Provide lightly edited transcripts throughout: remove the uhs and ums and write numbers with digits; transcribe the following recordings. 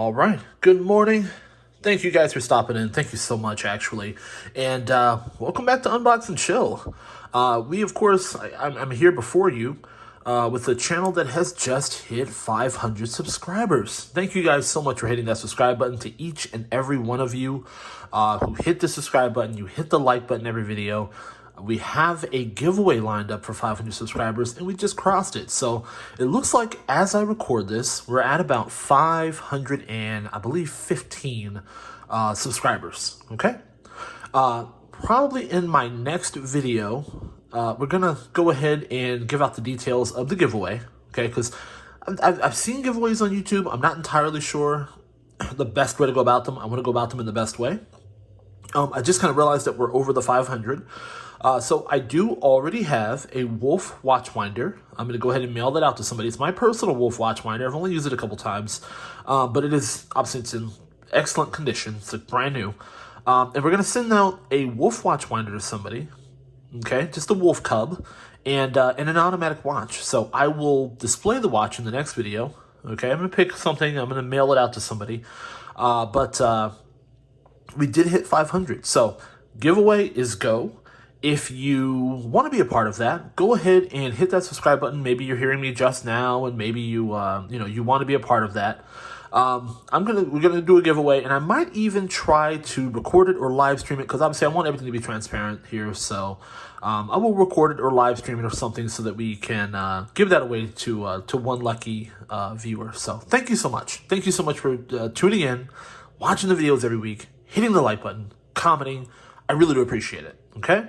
All right. Good morning. Thank you guys for stopping in. Thank you so much, actually. And welcome back to Unbox and Chill. Of course, I'm here before you with a channel that has just hit 500 subscribers. Thank you guys so much for hitting that subscribe button. To each and every one of you who hit the subscribe button, you hit the like button every video. We have a giveaway lined up for 500 subscribers, and we just crossed it. So it looks like as I record this, we're at about 500 and I believe 15 subscribers. Okay. Probably in my next video, we're gonna go ahead and give out the details of the giveaway. Okay, because I've seen giveaways on YouTube. I'm not entirely sure the best way to go about them. I want to go about them in the best way. I just kind of realized that we're over the 500. So I do already have a Wolf watch winder. I'm going to go ahead and mail that out to somebody. It's my personal Wolf watch winder. I've only used it a couple times, but it is, obviously, it's in excellent condition. It's like brand new. And we're going to send out a Wolf watch winder to somebody. Okay, just a Wolf cub and an automatic watch. So I will display the watch in the next video. Okay, I'm going to pick something. I'm going to mail it out to somebody. But we did hit 500. So giveaway is go. If you want to be a part of that, go ahead and hit that subscribe button. Maybe you're hearing me just now, and maybe you want to be a part of that. We're gonna do a giveaway, and I might even try to record it or live stream it, because obviously I want everything to be transparent here. So I will record it or live stream it or something so that we can give that away to one lucky viewer. So thank you so much. Thank you so much for tuning in, watching the videos every week, hitting the like button, commenting. I really do appreciate it. Okay,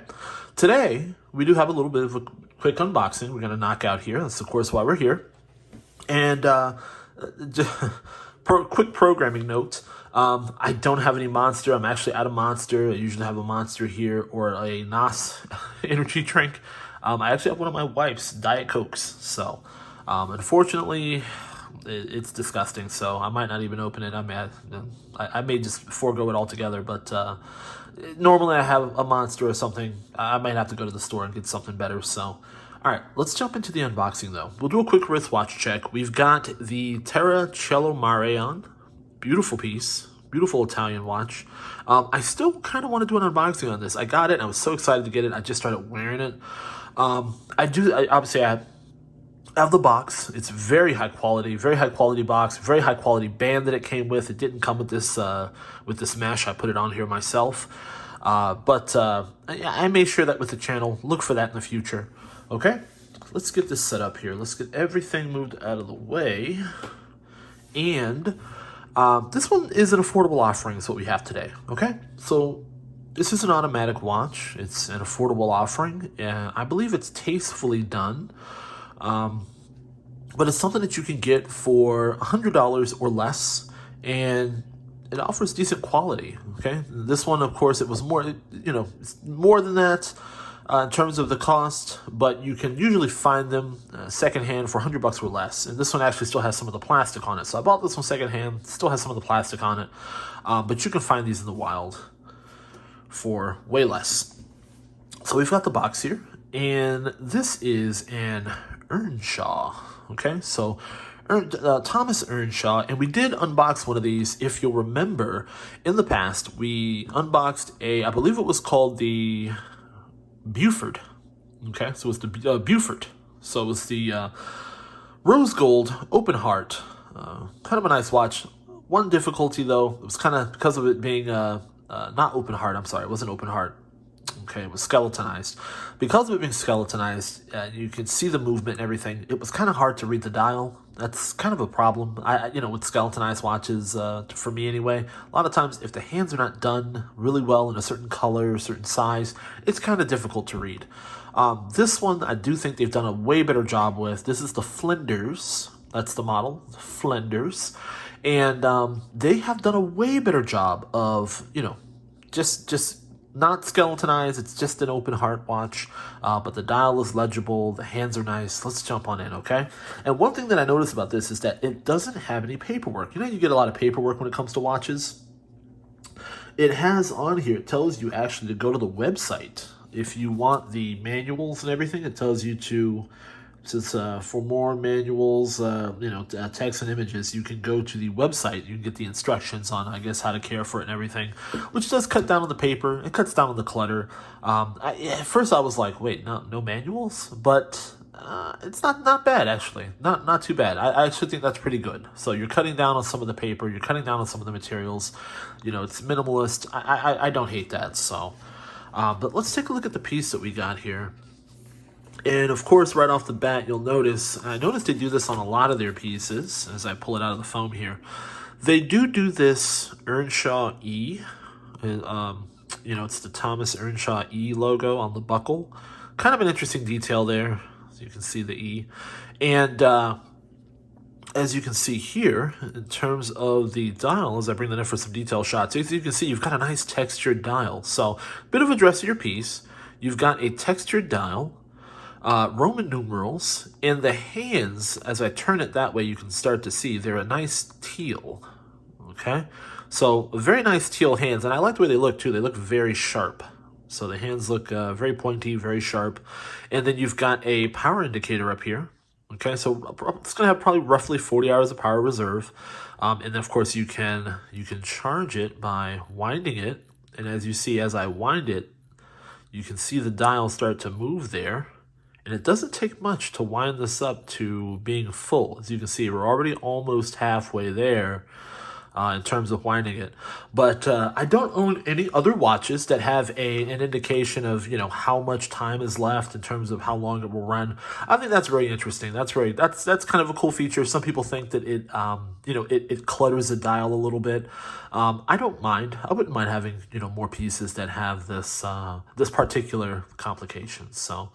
today we do have a little bit of a quick unboxing we're going to knock out here. That's, of course, why we're here. And quick programming note. I don't have any Monster. I'm actually out of Monster. I usually have a Monster here or a NOS energy drink. I actually have one of my wife's Diet Cokes. So, unfortunately, it's disgusting. So I might not even open it. I may just forego it altogether. But normally I have a Monster or something. I might have to go to the store and get something better. So, all right, let's jump into the unboxing, though. We'll do a quick wristwatch check. We've got the Terra Cello Mare on. Beautiful piece. Beautiful Italian watch. I still kind of want to do an unboxing on this. I got it, and I was so excited to get it. I just started wearing it. Obviously, I have the box. It's very high quality box, very high quality band that it came with. It didn't come with this mesh. I put it on here myself. But I made sure that with the channel, look for that in the future. Okay, let's get this set up here. Let's get everything moved out of the way. And this one is an affordable offering is what we have today. Okay, so this is an automatic watch. It's an affordable offering. I believe it's tastefully done. But it's something that you can get for $100 or less, and it offers decent quality. Okay, this one, of course, it was more, it's more than that in terms of the cost, but you can usually find them secondhand for $100 or less. And this one actually still has some of the plastic on it. So I bought this one secondhand, still has some of the plastic on it, but you can find these in the wild for way less. So we've got the box here, and this is an Earnshaw. Okay, so Thomas Earnshaw, and we did unbox one of these. If you'll remember, in the past, we unboxed I believe it was called the Buford. Okay, so it's the Buford. So it was the rose gold open heart. Kind of a nice watch. One difficulty, though, it was kind of because of it being not open heart. I'm sorry, it wasn't open heart. Okay, it was skeletonized. Because of it being skeletonized, you can see the movement and everything. It was kind of hard to read the dial. That's kind of a problem, with skeletonized watches, for me anyway. A lot of times, if the hands are not done really well in a certain color, a certain size, it's kind of difficult to read. This one, I do think they've done a way better job with. This is the Flinders. That's the model, Flinders. And they have done a way better job of, just not skeletonized. It's just an open heart watch, but the dial is legible. The hands are nice. Let's jump on in, okay? And one thing that I noticed about this is that it doesn't have any paperwork. You get a lot of paperwork when it comes to watches. It has on here, it tells you actually to go to the website. If you want the manuals and everything, it tells you to Since for more manuals, text and images, you can go to the website. You can get the instructions on, I guess, how to care for it and everything, which does cut down on the paper. It cuts down on the clutter. At first, I was like, wait, no manuals, but it's not bad actually. Not too bad. I actually think that's pretty good. So you're cutting down on some of the paper. You're cutting down on some of the materials. It's minimalist. I don't hate that. So, but let's take a look at the piece that we got here. And of course, right off the bat, you'll notice, I noticed they do this on a lot of their pieces, as I pull it out of the foam here. They do this Earnshaw E. It's the Thomas Earnshaw E logo on the buckle. Kind of an interesting detail there. So you can see the E. And as you can see here, in terms of the dial, as I bring that in for some detail shots, as you can see, you've got a nice textured dial. So, bit of a dressier piece. You've got a textured dial. Roman numerals, and the hands, as I turn it that way, you can start to see they're a nice teal. Okay, so very nice teal hands, and I like the way they look too. They look very sharp. So the hands look very pointy, very sharp, and then you've got a power indicator up here. Okay, so it's gonna have probably roughly 40 hours of power reserve, and then of course you can charge it by winding it, and as you see, as I wind it, you can see the dial start to move there. And it doesn't take much to wind this up to being full. As you can see, we're already almost halfway there in terms of winding it. But I don't own any other watches that have an indication of, how much time is left in terms of how long it will run. I think that's very interesting. That's kind of a cool feature. Some people think that it clutters the dial a little bit. I don't mind. I wouldn't mind having, more pieces that have this particular complication. So,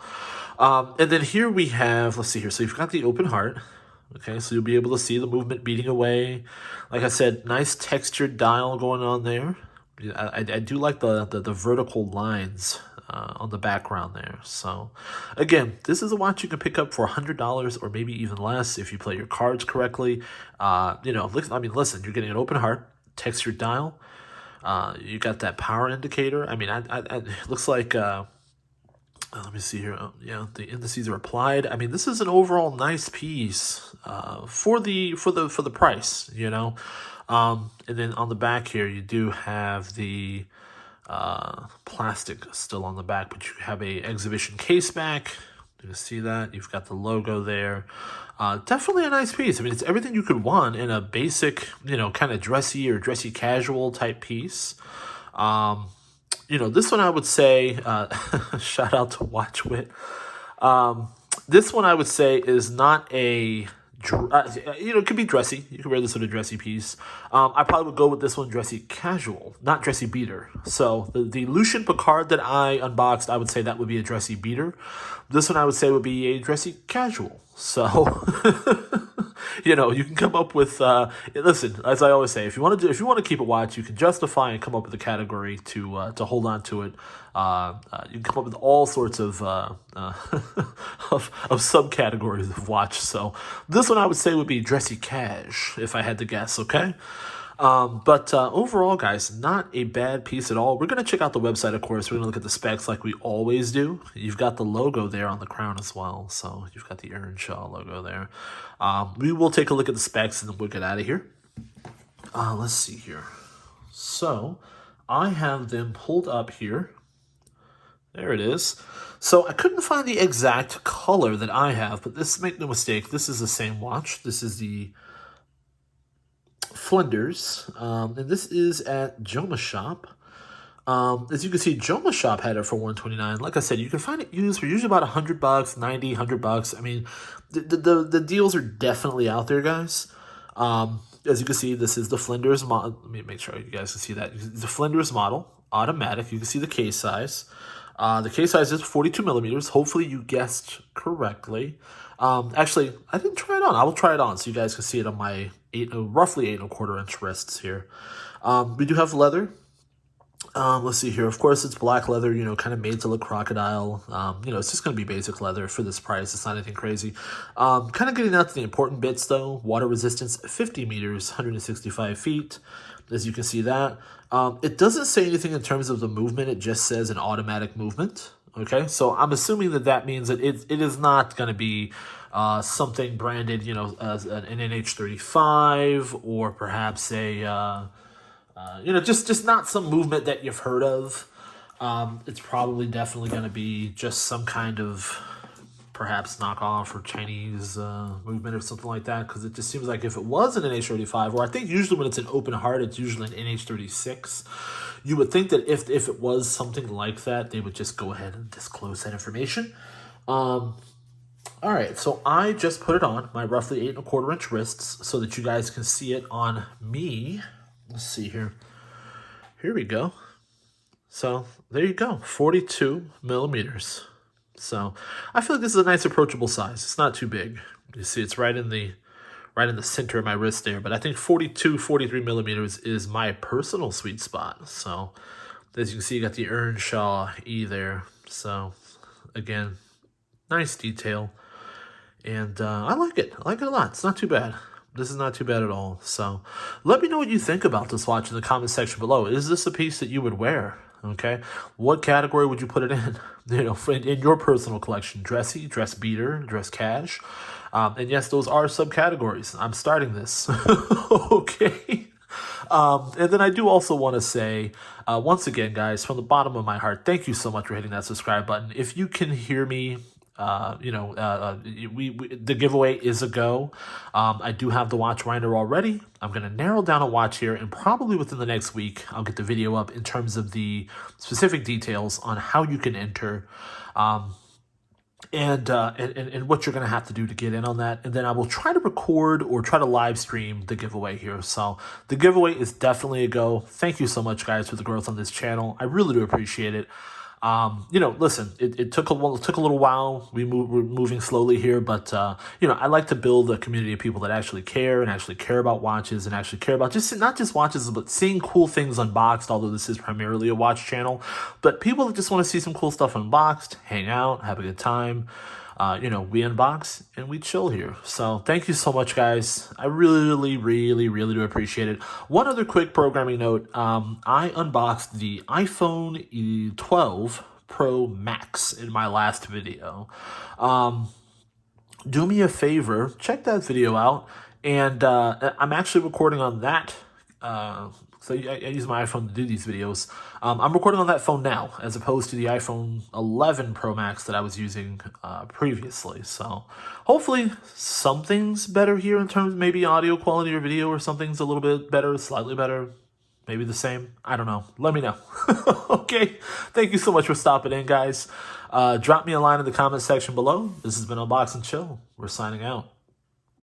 and then here we have, let's see here. So you've got the open heart. Okay, so you'll be able to see the movement beating away. Like I said, nice textured dial going on there. I do like the vertical lines on the background there. So, again, this is a watch you can pick up for $100 or maybe even less if you play your cards correctly. Listen, you're getting an open heart, textured dial. You got that power indicator. It looks like... let me see here. The indices are applied. This is an overall nice piece for the price, And then on the back here, you do have the plastic still on the back, but you have a exhibition case back. You can see that. You've got the logo there. Definitely a nice piece. It's everything you could want in a basic, kind of dressy or dressy casual type piece. This one I would say, shout out to WatchWit. This one I would say is not a, it could be dressy. You can wear this with a dressy piece. I probably would go with this one dressy casual, not dressy beater. So the Lucien Picard that I unboxed, I would say that would be a dressy beater. This one I would say would be a dressy casual. So, you can come up with, listen, as I always say, if you want to keep a watch, you can justify and come up with a category to hold on to it. You can come up with all sorts of subcategories of watch. So this one I would say would be dressy cash, if I had to guess, okay? But overall, guys, not a bad piece at all. We're going to check out the website, of course. We're going to look at the specs like we always do. You've got the logo there on the crown as well. So you've got the Earnshaw logo there. We will take a look at the specs and then we'll get out of here. Let's see here. So I have them pulled up here. There it is. So I couldn't find the exact color that I have, but make no mistake, this is the same watch. This is the Flinders, and this is at Joma Shop. As you can see, Joma Shop had it for $129. Like I said, you can find it used for usually about $100, $90, $100. The deals are definitely out there, guys. As you can see, this is the Flinders model. Let me make sure you guys can see that. The Flinders model, automatic. You can see the case size. The case size is 42 millimeters. Hopefully you guessed correctly. Actually, I didn't try it on. I will try it on so you guys can see it on my roughly 8¼ inch wrists here. We do have leather. Let's see here. Of course, it's black leather, kind of made to look crocodile. It's just going to be basic leather for this price. It's not anything crazy. Kind of getting out to the important bits, though. Water resistance, 50 meters, 165 feet. As you can see that. It doesn't say anything in terms of the movement. It just says an automatic movement. Okay, so I'm assuming that means that it is not going to be something branded, as an NH35, or perhaps just not some movement that you've heard of. It's probably definitely going to be just some kind of perhaps knockoff or Chinese movement or something like that, because it just seems like if it was an NH35, or I think usually when it's an open heart, it's usually an NH36. You would think that if it was something like that, they would just go ahead and disclose that information. All right, so I just put it on my roughly 8¼ inch wrists so that you guys can see it on me. Let's see here. Here we go. So there you go, 42 millimeters. So I feel like this is a nice approachable size. It's not too big. You see, it's right in the center of my wrist there. But I think 42, 43 millimeters is my personal sweet spot. So as you can see, you got the Earnshaw E there. So again, nice detail. And I like it. I like it a lot. It's not too bad. This is not too bad at all. So let me know what you think about this watch in the comment section below. Is this a piece that you would wear? Okay, what category would you put it in? In your personal collection: dressy, dress beater, dress cash. And yes, those are subcategories. I'm starting this. Okay. And then I do also want to say, once again, guys, from the bottom of my heart, thank you so much for hitting that subscribe button. If you can hear me, the giveaway is a go. I do have the watch winder already. I'm going to narrow down a watch here, and probably within the next week, I'll get the video up in terms of the specific details on how you can enter, and what you're going to have to do to get in on that. And then I will try to record or try to live stream the giveaway here. So the giveaway is definitely a go. Thank you so much, guys, for the growth on this channel. I really do appreciate it. Listen, it took a little while. We're moving slowly here, but I like to build a community of people that actually care about watches, and actually care about not just watches, but seeing cool things unboxed. Although this is primarily a watch channel, but people that just want to see some cool stuff unboxed, hang out, have a good time. We unbox and we chill here. So thank you so much, guys. I really, really, really do appreciate it. One other quick programming note. I unboxed the iPhone 12 Pro Max in my last video. Do me a favor, check that video out. And I'm actually recording on that. So I use my iPhone to do these videos. I'm recording on that phone now, as opposed to the iPhone 11 Pro Max that I was using previously. So hopefully something's better here in terms of maybe audio quality or video, or something's a little bit better, slightly better, maybe the same. I don't know. Let me know. Okay. Thank you so much for stopping in, guys. Drop me a line in the comment section below. This has been Unbox and Chill. We're signing out.